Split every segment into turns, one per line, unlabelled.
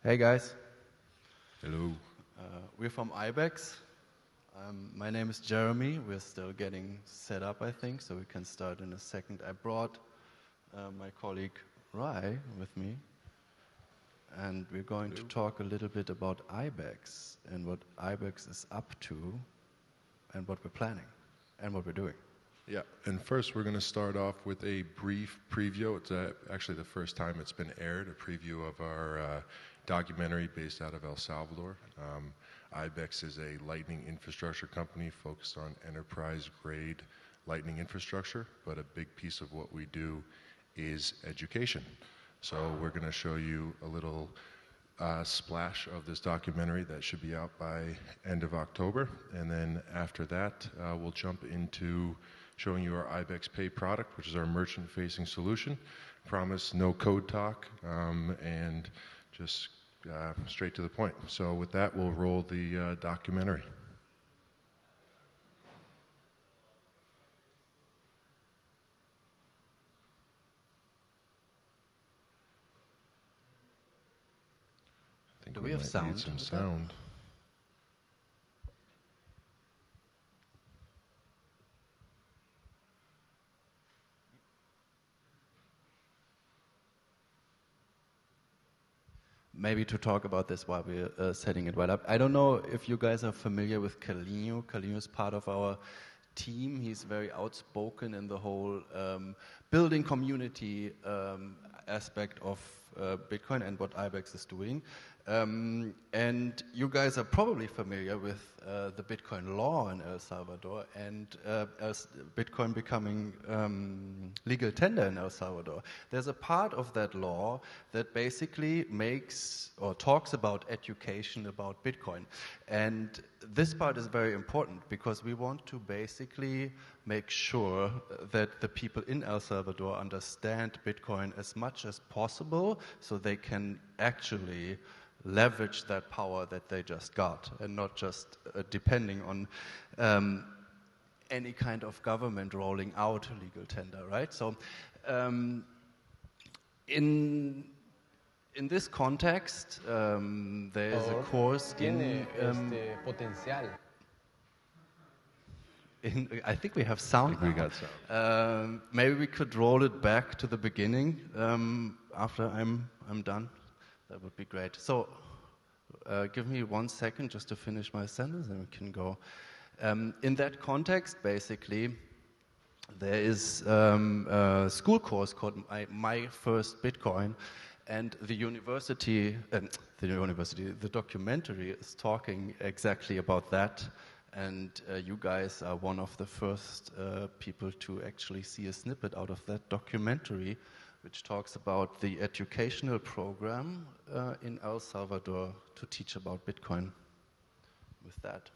Hey guys.
Hello.
We're from IBEX. My name is Jeremy. We're still getting set up, I think, so we can start in a second. I brought my colleague Rai with me, and we're going to talk a little bit about IBEX and what IBEX is up to and what we're planning and what we're doing.
Yeah, and first we're going to start off with a brief preview. It's actually the first time it's been aired, a preview of our documentary based out of El Salvador. IBEX is a Lightning infrastructure company focused on enterprise-grade Lightning infrastructure, but a big piece of what we do is education. So we're going to show you a little splash of this documentary that should be out by end of October, and then after that we'll jump into showing you our IBEX Pay product, which is our merchant-facing solution. Promise no code talk, and just straight to the point. So with that, we'll roll the documentary. I think
Do we have sound?
Need some sound.
Maybe to talk about this while we're setting it right up. I don't know if you guys are familiar with Carlinho. Carlinho is part of our team. He's very outspoken in the whole building community aspect of Bitcoin and what IBEX is doing. And you guys are probably familiar with the Bitcoin law in El Salvador and as Bitcoin becoming legal tender in El Salvador. There's a part of that law that basically makes or talks about education about Bitcoin. And this part is very important because we want to basically make sure that the people in El Salvador understand Bitcoin as much as possible so they can actually leverage that power that they just got and not just depending on any kind of government rolling out legal tender, right? So in this context, there is a course in...
potencial.
I think we have sound.
I think we got sound.
Maybe we could roll it back to the beginning after I'm done. That would be great. So give me 1 second just to finish my sentence and we can go. In that context, basically, there is a school course called My First Bitcoin, and the documentary is talking exactly about that. And you guys are one of the first people to actually see a snippet out of that documentary, which talks about the educational program in El Salvador to teach about Bitcoin. With that.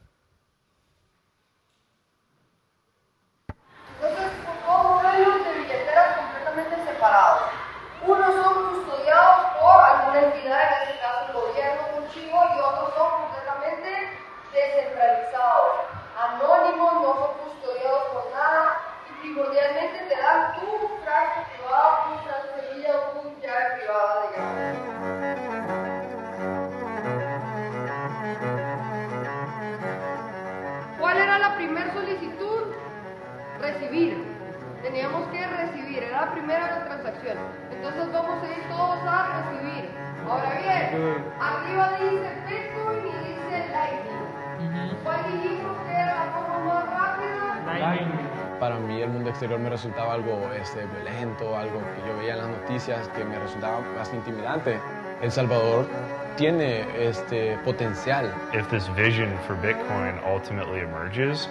Entonces, son modelos de billeteras completamente separados. Unos son custodiados por alguna entidad, en este caso el gobierno, un chivo, y otros son completamente descentralizados. Anónimos, no son custodiados por nada, y primordialmente te dan tu frase privada, tu frase semilla o tu llave privada, digamos. ¿Cuál era la primera solicitud? Recibir. Teníamos que recibir, era la primera transacción. Entonces vamos a ir todos a recibir. Ahora bien, arriba dice Bitcoin y dice Lightning. ¿Cuál dijimos que era la forma más rápida?
Lightning. Para mí el mundo exterior me resultaba algo violento, algo que yo veía en las noticias que me resultaba bastante intimidante. El Salvador tiene potencial.
If this vision for Bitcoin ultimately emerges,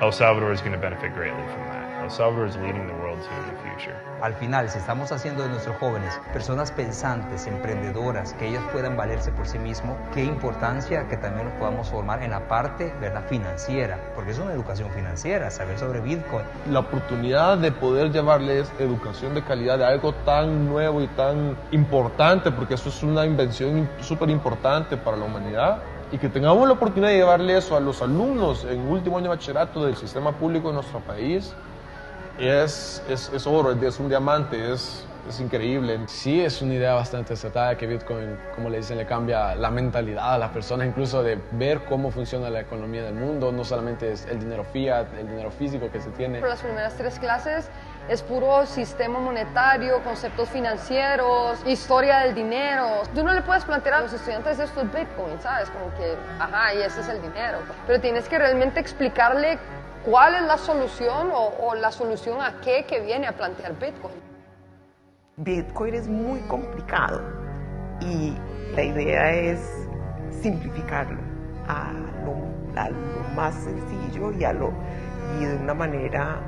El Salvador is going to benefit greatly from that. El Salvador is leading the world to the future.
Al final, si estamos haciendo de nuestros jóvenes personas pensantes, emprendedoras, que ellos puedan valerse por sí mismos, qué importancia que también nos podamos formar en la parte, ¿verdad?, financiera, porque es una educación financiera, saber sobre Bitcoin.
La oportunidad de poder llevarles educación de calidad de algo tan nuevo y tan importante, porque eso es una invención súper importante para la humanidad, y que tengamos la oportunidad de llevarle eso a los alumnos en último año de bachillerato del sistema público de nuestro país, es oro, es un diamante, es increíble.
Sí, es una idea bastante acertada que Bitcoin, como le dicen, le cambia la mentalidad a las personas, incluso de ver cómo funciona la economía del mundo. No solamente es el dinero fiat, el dinero físico que se tiene.
Por las primeras 3 clases es puro sistema monetario, conceptos financieros, historia del dinero. Tú no le puedes plantear a los estudiantes esto es Bitcoin, ¿sabes? Como que, ajá, y ese es el dinero. Pero tienes que realmente explicarle cuál es la solución o la solución a qué que viene a plantear Bitcoin.
Bitcoin es muy complicado y la idea es simplificarlo a lo más sencillo y de una manera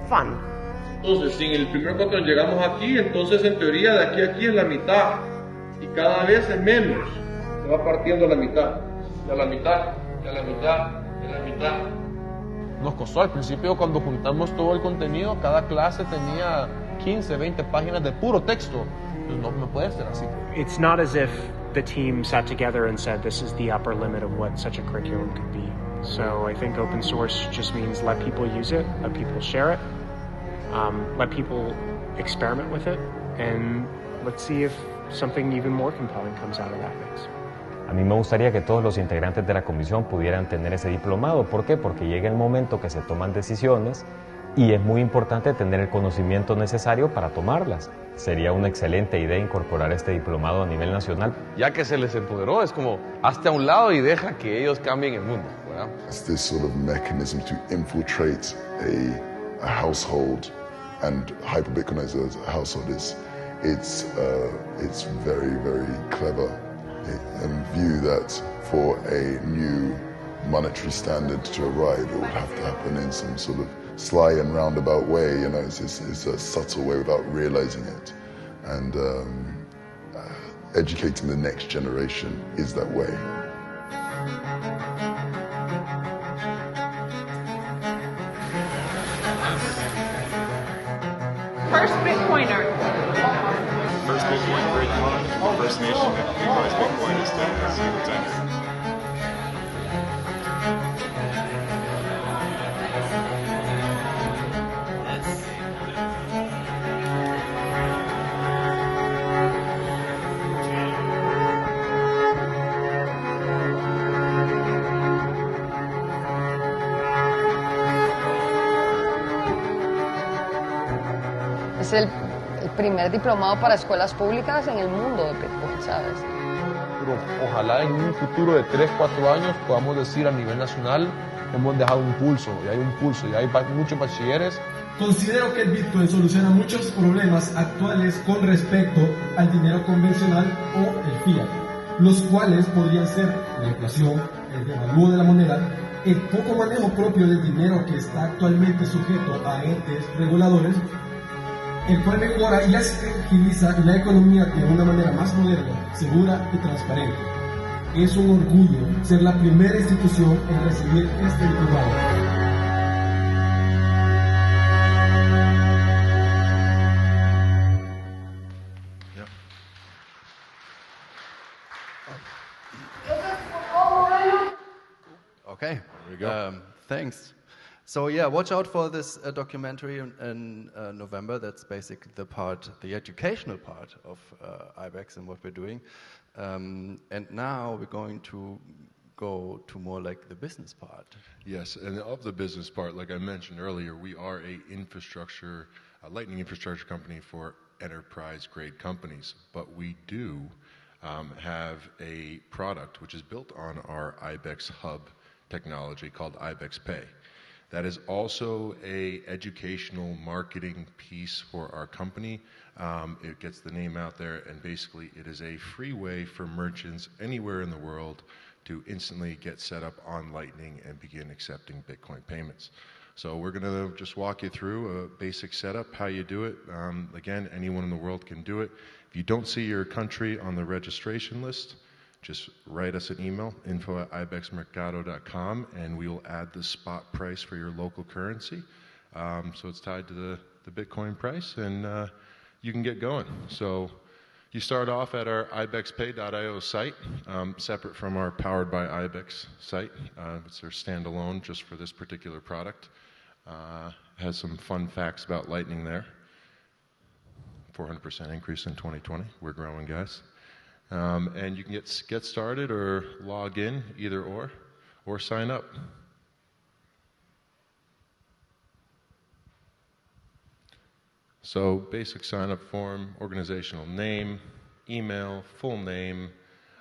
fun.
Entonces, si en el primer patrón llegamos aquí, entonces en teoría de aquí a aquí es la mitad y cada vez es menos. Se va partiendo la mitad, y a la mitad, y a la mitad, y a la mitad. Nos costó al principio cuando juntamos todo el contenido, cada clase tenía 15, 20 páginas de puro texto. Pues no puede ser así.
It's not as if the team sat together and said this is the upper limit of what such a curriculum could be. So I think open source just means let people use it, let people share it, let people experiment with it, and let's see if something even more compelling comes out of that mix.
A mí me gustaría que todos los integrantes de la comisión pudieran tener ese diplomado. ¿Por qué? Porque llega el momento que se toman decisiones y es muy importante tener el conocimiento necesario para tomarlas. Sería una excelente idea incorporar este diplomado a nivel nacional.
Ya que se les empoderó, es como hazte a un lado y deja que ellos cambien el mundo, ¿verdad?
It's this sort of mechanism to infiltrate a household and hyper-Bitcoinize a household. It's very, very clever and view that for a new monetary standard to arrive, it would have to happen in some sort of sly and roundabout way. You know, it's a subtle way without realizing it. And educating the next generation is that way.
First Bitcoiner.
First Bitcoin great fun. First nation that legalized Bitcoin is 10.
Es el primer diplomado para escuelas públicas en el mundo de Bitcoin, ¿sabes?
Pero ojalá en un futuro de 3, 4 años podamos decir a nivel nacional hemos dejado un pulso, y hay un pulso, y hay muchos bachilleres.
Considero que el Bitcoin soluciona muchos problemas actuales con respecto al dinero convencional o el fiat, los cuales podrían ser la inflación, el devalúo de la moneda, el poco manejo propio del dinero que está actualmente sujeto a entes reguladores, el cual mejora y agiliza la economía de una manera más moderna, segura y transparente. Es un orgullo ser la primera institución en recibir este diplomado.
Okay, there we go. Thanks. So yeah, watch out for this documentary in November. That's basically the educational part of IBEX and what we're doing. And now we're going to go to more like the business part.
Yes, and of the business part, like I mentioned earlier, we are a lightning infrastructure company for enterprise-grade companies. But we do have a product which is built on our IBEX Hub technology called IBEX Pay. That is also a educational marketing piece for our company. It gets the name out there, and basically it is a free way for merchants anywhere in the world to instantly get set up on Lightning and begin accepting Bitcoin payments. So we're going to just walk you through a basic setup, how you do it. Again, anyone in the world can do it. If you don't see your country on the registration list, just write us an email, info@ibexmercado.com, and we will add the spot price for your local currency. So it's tied to the Bitcoin price, and you can get going. So you start off at our ibexpay.io site, separate from our Powered by IBEX site. It's their standalone just for this particular product. Has some fun facts about Lightning there. 400% increase in 2020. We're growing, guys. And you can get started or log in, either or sign up. So basic sign-up form, organizational name, email, full name.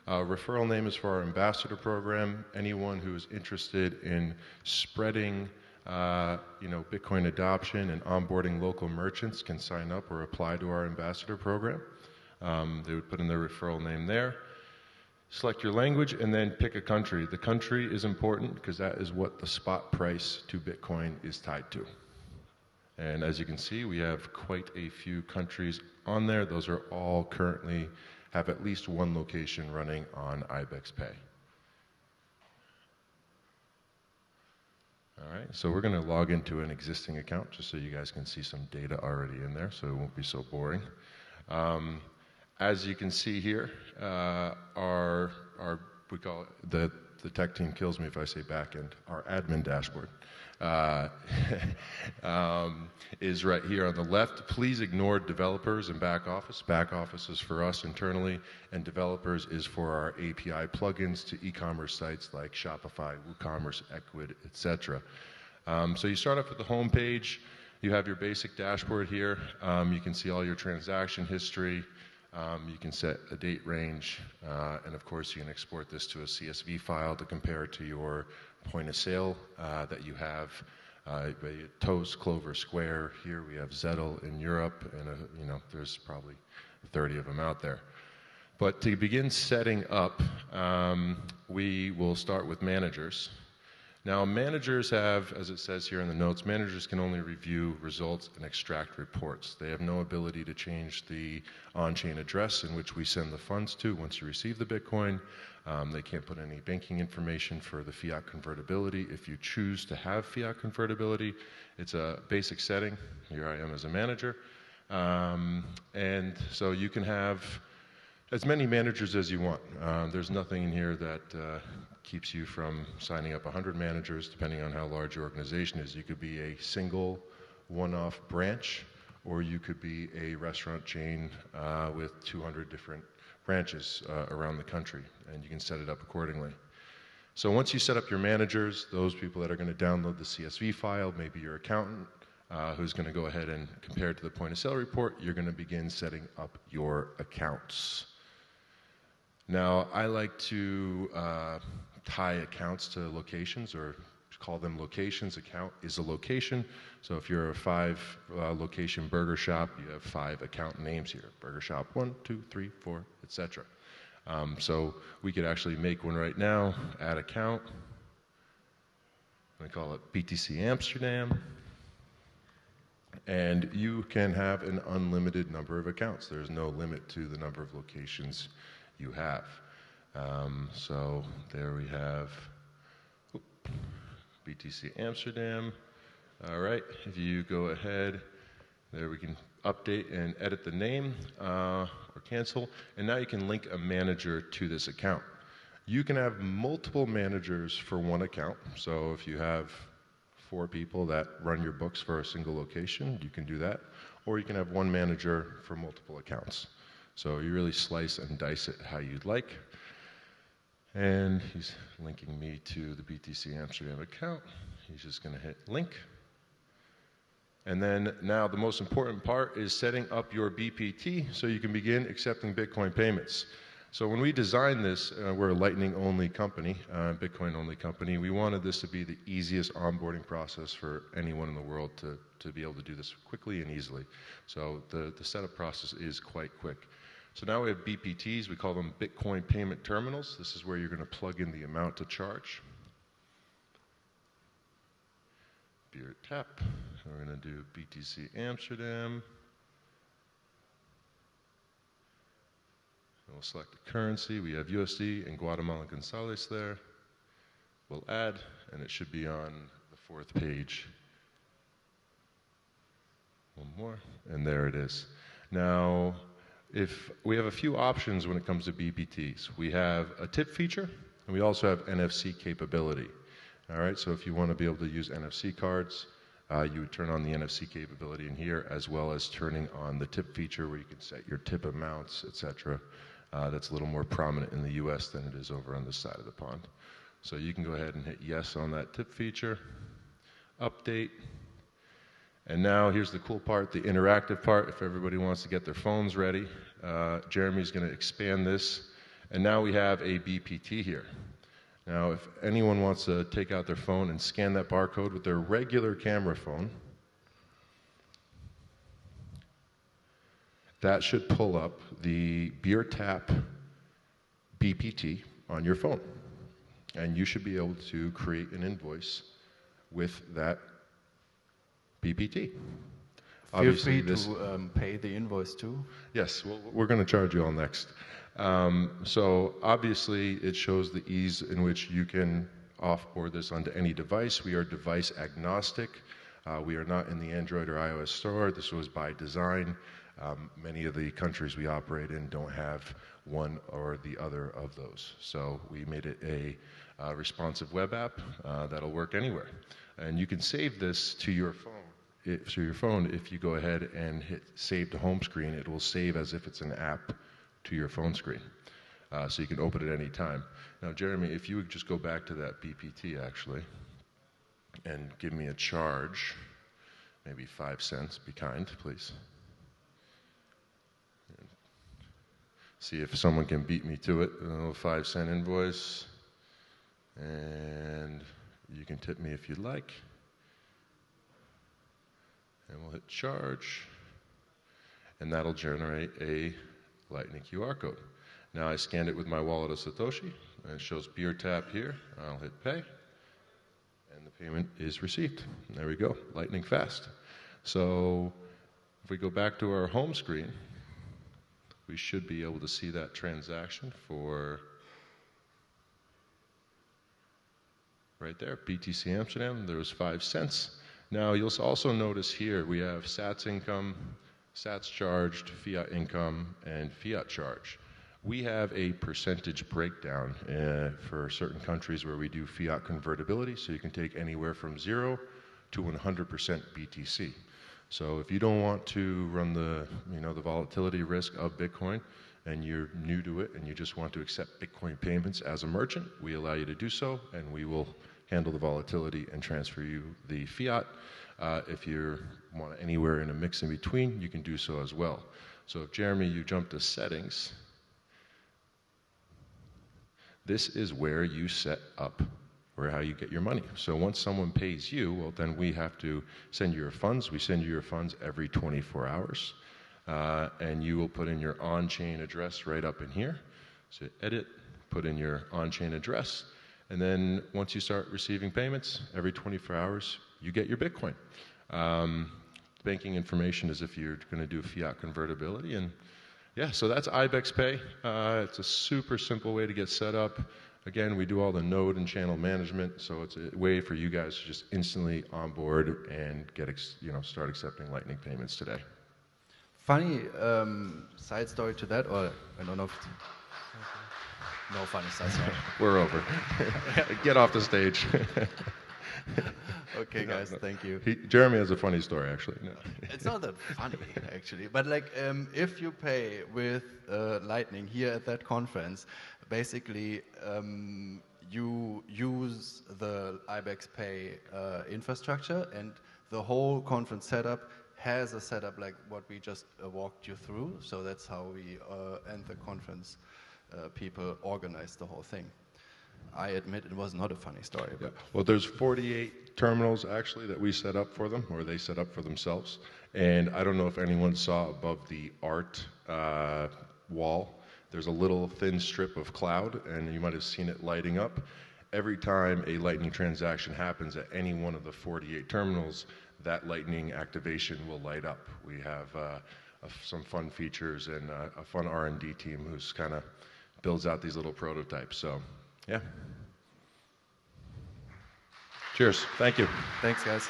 Referral name is for our ambassador program. Anyone who is interested in spreading Bitcoin adoption and onboarding local merchants can sign up or apply to our ambassador program. They would put in their referral name there. Select your language and then pick a country. The country is important because that is what the spot price to Bitcoin is tied to. And as you can see, we have quite a few countries on there. Those are all currently have at least one location running on IBEX Pay. All right, so we're going to log into an existing account just so you guys can see some data already in there, so it won't be so boring. As you can see here, we call it the tech team kills me if I say backend. Our admin dashboard is right here on the left. Please ignore developers and back office. Back office is for us internally, and developers is for our API plugins to e-commerce sites like Shopify, WooCommerce, Ecwid, etc. So you start off with the home page. You have your basic dashboard here. You can see all your transaction history. You can set a date range, and of course you can export this to a CSV file to compare to your point of sale that you have. Toast, Clover, Square. Here we have Zettle in Europe, and there's probably 30 of them out there. But to begin setting up, we will start with managers. Now, managers have, as it says here in the notes, managers can only review results and extract reports. They have no ability to change the on-chain address in which we send the funds to once you receive the Bitcoin. They can't put any banking information for the fiat convertibility. If you choose to have fiat convertibility, it's a basic setting. Here I am as a manager. And so you can have as many managers as you want. There's nothing in here that keeps you from signing up 100 managers, depending on how large your organization is. You could be a single one-off branch, or you could be a restaurant chain with 200 different branches around the country, and you can set it up accordingly. So once you set up your managers, those people that are going to download the CSV file, maybe your accountant, who's going to go ahead and compare it to the point of sale report, you're going to begin setting up your accounts. Now, I like to tie accounts to locations, or call them locations. Account is a location. So if you're a 5-location burger shop, you have 5 account names here. Burger shop 1, 2, 3, 4, etc. So we could actually make one right now, add account. I call it BTC Amsterdam. And you can have an unlimited number of accounts. There's no limit to the number of locations you have. So there we have BTC Amsterdam. All right, if you go ahead, there we can update and edit the name or cancel. And now you can link a manager to this account. You can have multiple managers for one account. So if you have 4 people that run your books for a single location, you can do that. Or you can have one manager for multiple accounts. So you really slice and dice it how you'd like. And he's linking me to the BTC Amsterdam account. He's just going to hit link. And then now the most important part is setting up your BPT so you can begin accepting Bitcoin payments. So when we designed this, we're a Lightning-only company, Bitcoin-only company. We wanted this to be the easiest onboarding process for anyone in the world to be able to do this quickly and easily. So the setup process is quite quick. So now we have BPTs. We call them Bitcoin Payment Terminals. This is where you're going to plug in the amount to charge. Beer tap. We're going to do BTC Amsterdam. We'll select the currency. We have USD and Guatemalan Quetzales there. We'll add, and it should be on the 4th page. One more, and there it is. Now, if we have a few options when it comes to BPTs. We have a tip feature, and we also have NFC capability. All right, so if you want to be able to use NFC cards, you would turn on the NFC capability in here, as well as turning on the tip feature where you can set your tip amounts, etc. That's a little more prominent in the US than it is over on this side of the pond. So you can go ahead and hit yes on that tip feature, update. And now here's the cool part, the interactive part, if everybody wants to get their phones ready. Jeremy's going to expand this. And now we have a BPT here. Now, if anyone wants to take out their phone and scan that barcode with their regular camera phone, that should pull up the beer tap BPT on your phone. And you should be able to create an invoice with that BPT.
Feel free to pay the invoice too.
Yes, well, we're going to charge you all next. So obviously it shows the ease in which you can offboard this onto any device. We are device agnostic. We are not in the Android or iOS store. This was by design. Many of the countries we operate in don't have one or the other of those. So we made it a responsive web app that'll work anywhere. And you can save this to your phone. If you go ahead and hit save to home screen, it will save as if it's an app to your phone screen. So you can open it any time. Now, Jeremy, if you would just go back to that BPT actually and give me a charge, maybe 5 cents, be kind, please. See if someone can beat me to it. A little 5-cent invoice. And you can tip me if you'd like. And we'll hit charge. And that'll generate a Lightning QR code. Now I scanned it with my wallet of Satoshi. And it shows beer tap here. I'll hit pay. And the payment is received. And there we go. Lightning fast. So if we go back to our home screen, we should be able to see that transaction for right there, BTC Amsterdam. There was 5 cents. Now you'll also notice here we have Sats income, Sats charged, fiat income, and fiat charge. We have a percentage breakdown for certain countries where we do fiat convertibility, so you can take anywhere from 0 to 100% BTC. So if you don't want to run the volatility risk of Bitcoin and you're new to it and you just want to accept Bitcoin payments as a merchant, we allow you to do so, and we will handle the volatility and transfer you the fiat. If you want anywhere in a mix in between, you can do so as well. So if, Jeremy, you jump to settings, this is where you set up or how you get your money. So once someone pays you, well, then we have to send you your funds. We send you your funds every 24 hours. And you will put in your on-chain address right up in here. So edit, put in your on-chain address. And then once you start receiving payments, every 24 hours, you get your Bitcoin. Banking information is if you're going to do fiat convertibility. And yeah, so that's IBEX Pay. It's a super simple way to get set up. Again, we do all the node and channel management, so it's a way for you guys to just instantly onboard and start accepting Lightning payments today.
Funny side story to that, or I don't know if no funny side story.
We're over. Get off the stage.
Okay, guys, thank you.
Jeremy has a funny story, actually. No.
It's not that funny, actually. But if you pay with Lightning here at that conference, basically you use the IBEX Pay infrastructure, and the whole conference setup has a setup like what we just walked you through. So that's how we and the conference people organized the whole thing. I admit it was not a funny story. But.
Yeah. Well, there's 48 terminals actually that we set up for them, or they set up for themselves. And I don't know if anyone saw above the art wall, there's a little thin strip of cloud, and you might have seen it lighting up. Every time a Lightning transaction happens at any one of the 48 terminals, that Lightning activation will light up. We have some fun features and a fun R&D team who's kind of builds out these little prototypes. So, yeah. Cheers. Thank you.
Thanks, guys.